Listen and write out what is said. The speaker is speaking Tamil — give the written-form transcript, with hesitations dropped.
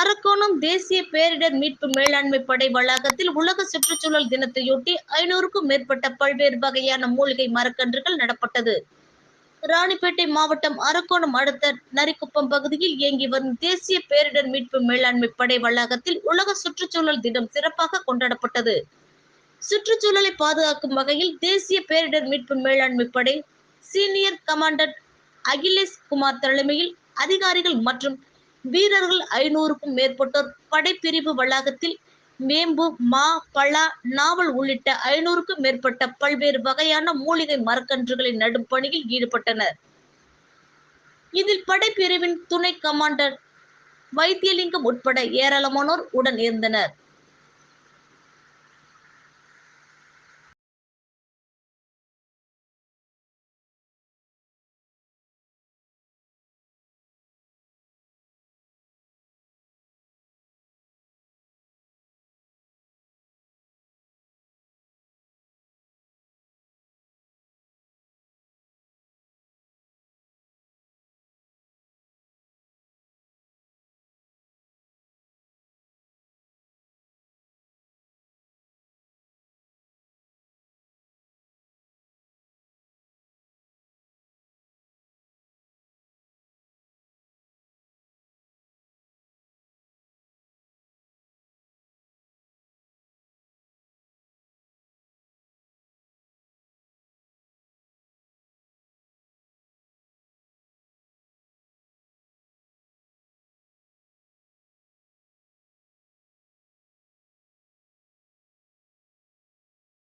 அரக்கோணம் தேசிய பேரிடர் மீட்பு மேலாண்மை படை வளாகத்தில் உலக சுற்றுச்சூழல் தினத்தையொட்டி 500க்கும் மேற்பட்ட பல்வேறு வகையான மூலிகை மரக்கன்றுகள் நடப்பட்டது. ராணிப்பேட்டை மாவட்டம் அரக்கோணம் அடுத்த நரிக்குப்பம் பகுதியில் இயங்கி வரும் தேசிய பேரிடர் மீட்பு மேலாண்மை படை வளாகத்தில் உலக சுற்றுச்சூழல் தினம் சிறப்பாக கொண்டாடப்பட்டது. சுற்றுச்சூழலை பாதுகாக்கும் வகையில் தேசிய பேரிடர் மீட்பு மேலாண்மை படை சீனியர் கமாண்டன்ட் அகிலேஷ் குமார் தலைமையில் அதிகாரிகள் மற்றும் வீரர்கள் 500க்கும் மேற்பட்டோர் படைப்பிரிவு வளாகத்தில் வேம்பு, மா, பலா, நாவல் உள்ளிட்ட 500க்கும் மேற்பட்ட பல்வேறு வகையான மூலிகை மரக்கன்றுகளை நடும் பணியில் ஈடுபட்டனர். இதில் படைப்பிரிவின் துணை கமாண்டர் வைத்தியலிங்கம் உட்பட ஏராளமானோர் உடன் இருந்தனர்.